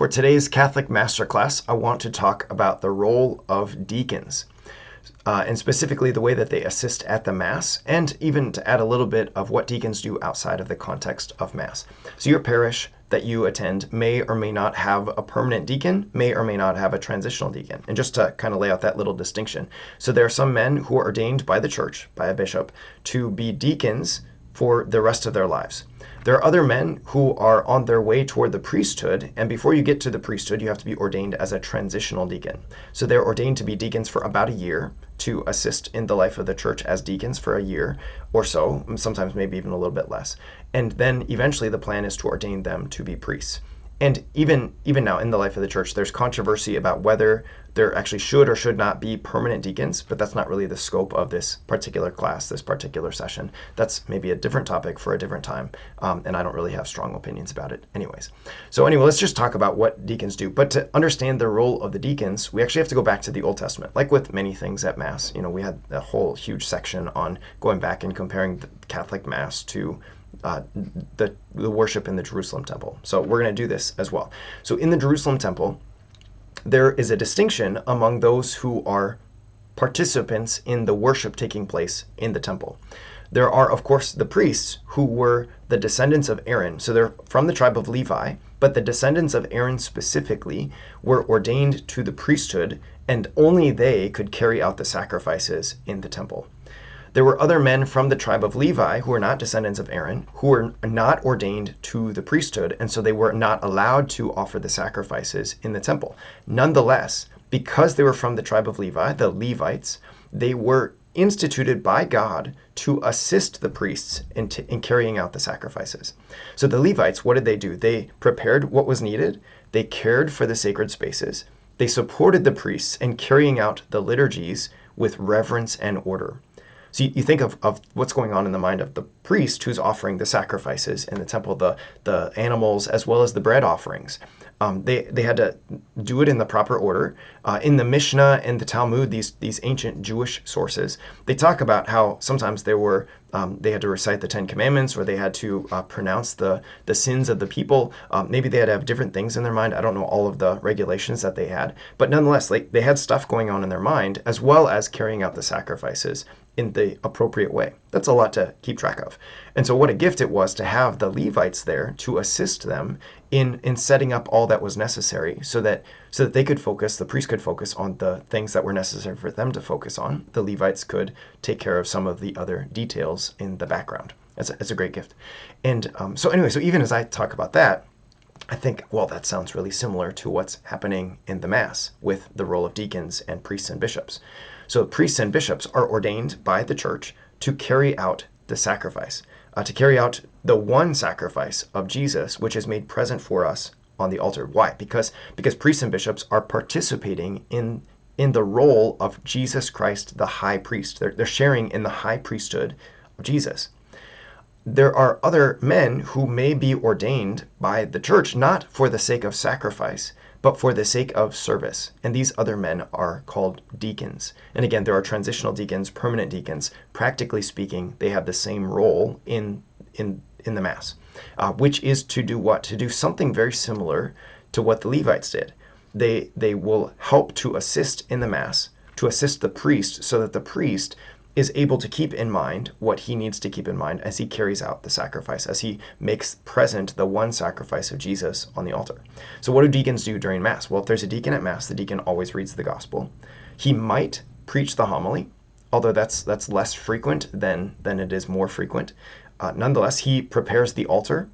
For today's Catholic Masterclass, I want to talk about the role of deacons, and specifically the way that they assist at the Mass, and even to add a little bit of what deacons do outside of the context of Mass. So your parish that you attend may or may not have a permanent deacon, may or may not have a transitional deacon. And just to kind of lay out that little distinction. So there are some men who are ordained by the church, by a bishop, to be deacons for the rest of their lives. There are other men who are on their way toward the priesthood, and before you get to the priesthood, you have to be ordained as a transitional deacon. So they're ordained to be deacons for about a year, to assist in the life of the church as deacons for a year or so, sometimes maybe even a little bit less. And then eventually the plan is to ordain them to be priests. And even now in the life of the church, there's controversy about whether there actually should or should not be permanent deacons, but that's not really the scope of this particular class, this particular session. That's maybe a different topic for a different time, and I don't really have strong opinions about it anyways. So anyway, let's just talk about what deacons do. But to understand the role of the deacons, we actually have to go back to the Old Testament. Like with many things at Mass, we had a whole huge section on going back and comparing the Catholic Mass to the worship in the Jerusalem temple. So we're going to do this as well. So in the Jerusalem temple, there is a distinction among those who are participants in the worship taking place in the temple. There are, of course, the priests who were the descendants of Aaron. So they're from the tribe of Levi, but the descendants of Aaron specifically were ordained to the priesthood, and only they could carry out the sacrifices in the temple. There were other men from the tribe of Levi who were not descendants of Aaron, who were not ordained to the priesthood, and so they were not allowed to offer the sacrifices in the temple. Nonetheless, because they were from the tribe of Levi, the Levites, they were instituted by God to assist the priests in carrying out the sacrifices. So the Levites, what did they do? They prepared what was needed, they cared for the sacred spaces, they supported the priests in carrying out the liturgies with reverence and order. So you think of what's going on in the mind of the priest who's offering the sacrifices in the temple, the animals as well as the bread offerings. They had to do it in the proper order. In the Mishnah and the Talmud, these ancient Jewish sources, they talk about how sometimes they had to recite the Ten Commandments, or they had to pronounce the sins of the people. Maybe they had to have different things in their mind. I don't know all of the regulations that they had, but nonetheless, they had stuff going on in their mind as well as carrying out the sacrifices in the appropriate way. That's a lot to keep track of. And so what a gift it was to have the Levites there to assist them in setting up all that was necessary so that they could focus, the priest could focus on the things that were necessary for them to focus on. The Levites could take care of some of the other details in the background. It's a great gift. And so even as I talk about that, I think, well, that sounds really similar to what's happening in the Mass with the role of deacons and priests and bishops. So priests and bishops are ordained by the church to carry out the sacrifice, to carry out the one sacrifice of Jesus, which is made present for us on the altar. Why? Because priests and bishops are participating in the role of Jesus Christ, the high priest. They're sharing in the high priesthood of Jesus. There are other men who may be ordained by the church, not for the sake of sacrifice, but for the sake of service. And these other men are called deacons. And again, there are transitional deacons, permanent deacons. Practically speaking, they have the same role in the Mass, which is to do what? To do something very similar to what the Levites did. They will help to assist in the Mass, to assist the priest so that the priest is able to keep in mind what he needs to keep in mind as he carries out the sacrifice, as he makes present the one sacrifice of Jesus on the altar. So what do deacons do during Mass? Well, if there's a deacon at Mass, the deacon always reads the gospel. He might preach the homily, although that's less frequent than it is more frequent. Nonetheless, he prepares the altar.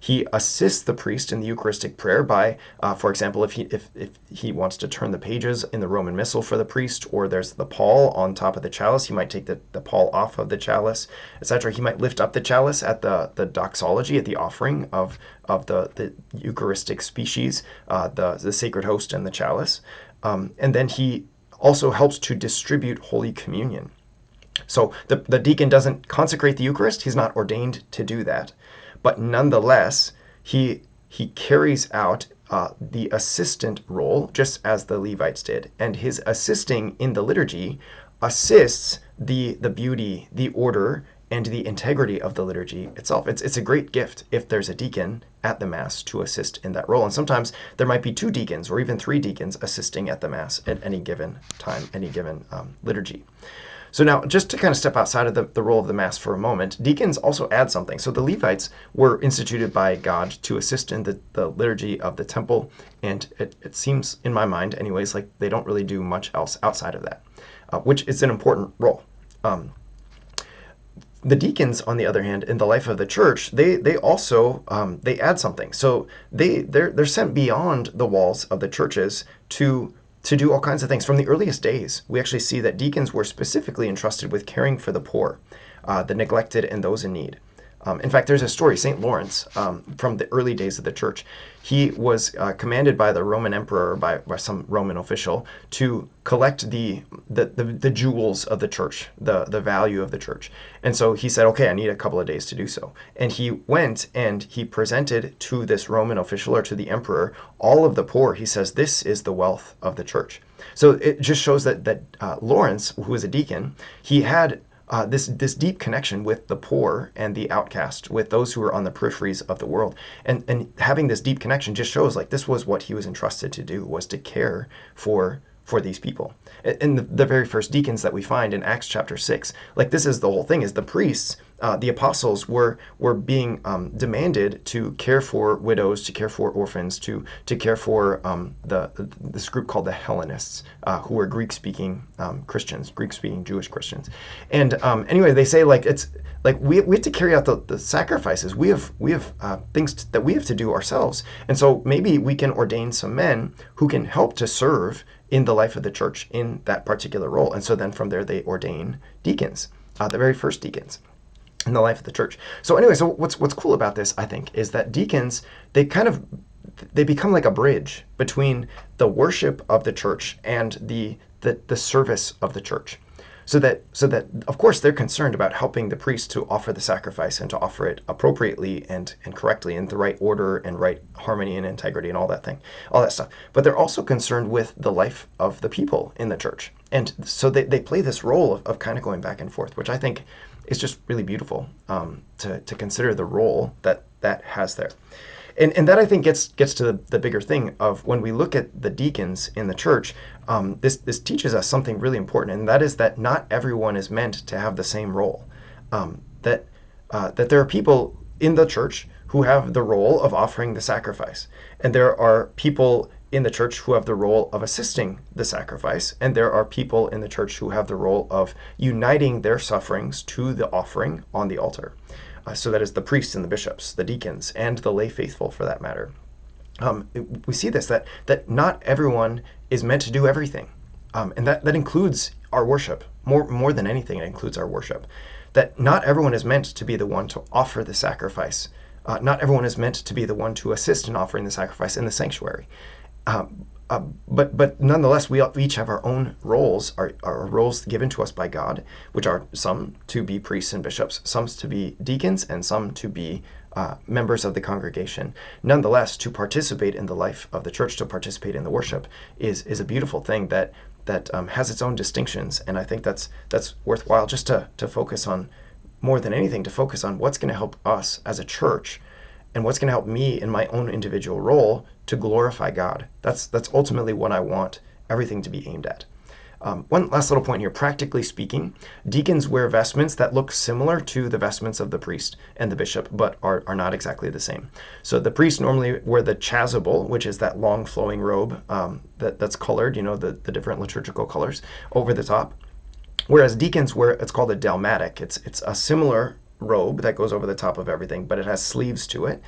He assists the priest in the Eucharistic prayer by, for example, if he wants to turn the pages in the Roman Missal for the priest, or there's the pall on top of the chalice, he might take the pall off of the chalice, etc. He might lift up the chalice at the doxology, at the offering of the Eucharistic species, the sacred host and the chalice. And then he also helps to distribute Holy Communion. So the deacon doesn't consecrate the Eucharist. He's not ordained to do that. But nonetheless, he carries out the assistant role, just as the Levites did. And his assisting in the liturgy assists the beauty, the order, and the integrity of the liturgy itself. It's a great gift if there's a deacon at the Mass to assist in that role. And sometimes there might be 2 deacons or even 3 deacons assisting at the Mass at any given time, any given liturgy. So now, just to kind of step outside of the role of the Mass for a moment, deacons also add something. So the Levites were instituted by God to assist in the liturgy of the temple, and it seems, in my mind anyways, like they don't really do much else outside of that, which is an important role. The deacons, on the other hand, in the life of the church, they also they add something. So they're sent beyond the walls of the churches to do all kinds of things. From the earliest days, we actually see that deacons were specifically entrusted with caring for the poor, the neglected, and those in need. In fact, there's a story, St. Lawrence, from the early days of the church. He was commanded by the Roman emperor, by some Roman official, to collect the jewels of the church, the value of the church. And so he said, okay, I need a couple of days to do so. And he went and he presented to this Roman official, or to the emperor, all of the poor. He says, this is the wealth of the church. So it just shows that Lawrence, who was a deacon, he had this deep connection with the poor and the outcast, with those who are on the peripheries of the world. And having this deep connection just shows like this was what he was entrusted to do, was to care for these people. And the very first deacons that we find in Acts chapter 6, like this is the whole thing, is the priests, the apostles were being demanded to care for widows, to care for orphans, to care for this group called the Hellenists, who were Greek-speaking Christians, Greek-speaking Jewish Christians. And anyway, they say like it's like we have to carry out the sacrifices. We have things that we have to do ourselves, and so maybe we can ordain some men who can help to serve in the life of the church in that particular role. And so then from there they ordain deacons, the very first deacons in the life of the church. So anyway, so what's cool about this, I think, is that deacons, they become like a bridge between the worship of the church and the service of the church. So that of course they're concerned about helping the priest to offer the sacrifice and to offer it appropriately and correctly in the right order and right harmony and integrity and all that stuff. But they're also concerned with the life of the people in the church. And so they play this role of kind of going back and forth, which I think is just really beautiful to consider the role that has there. And that I think gets to the bigger thing of when we look at the deacons in the church, this teaches us something really important, and that is that not everyone is meant to have the same role. That there are people in the church who have the role of offering the sacrifice, and there are people in the church who have the role of assisting the sacrifice, and there are people in the church who have the role of uniting their sufferings to the offering on the altar. So that is the priests and the bishops, the deacons, and the lay faithful for that matter. We see this, that not everyone is meant to do everything. And that includes our worship. More than anything, it includes our worship. That not everyone is meant to be the one to offer the sacrifice. Not everyone is meant to be the one to assist in offering the sacrifice in the sanctuary. But nonetheless, we each have our own roles, our roles given to us by God, which are some to be priests and bishops, some to be deacons, and some to be members of the congregation. Nonetheless, to participate in the life of the church, to participate in the worship, is a beautiful thing that has its own distinctions, and I think that's worthwhile just to focus on, more than anything, to focus on what's going to help us as a church, and what's going to help me in my own individual role to glorify God. That's ultimately what I want everything to be aimed at. One last little point here. Practically speaking, deacons wear vestments that look similar to the vestments of the priest and the bishop, but are not exactly the same. So the priest normally wear the chasuble, which is that long flowing robe that's colored, the different liturgical colors over the top. Whereas deacons wear, it's called a dalmatic. It's a similar robe that goes over the top of everything, but it has sleeves to it.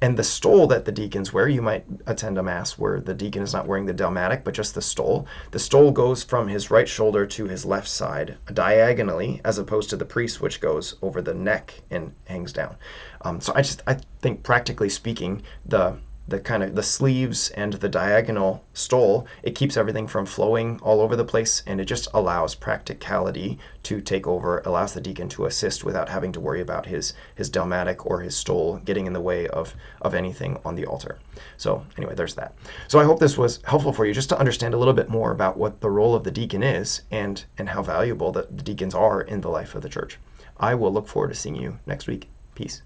And the stole that the deacons wear, you might attend a mass where the deacon is not wearing the dalmatic, but just the stole. The stole goes from his right shoulder to his left side diagonally, as opposed to the priest, which goes over the neck and hangs down. So I think practically speaking, the kind of the sleeves and the diagonal stole, it keeps everything from flowing all over the place, and it just allows practicality to take over, allows the deacon to assist without having to worry about his dalmatic or his stole getting in the way of anything on the altar. So anyway, there's that. So I hope this was helpful for you, just to understand a little bit more about what the role of the deacon is and how valuable the deacons are in the life of the church. I will look forward to seeing you next week. Peace.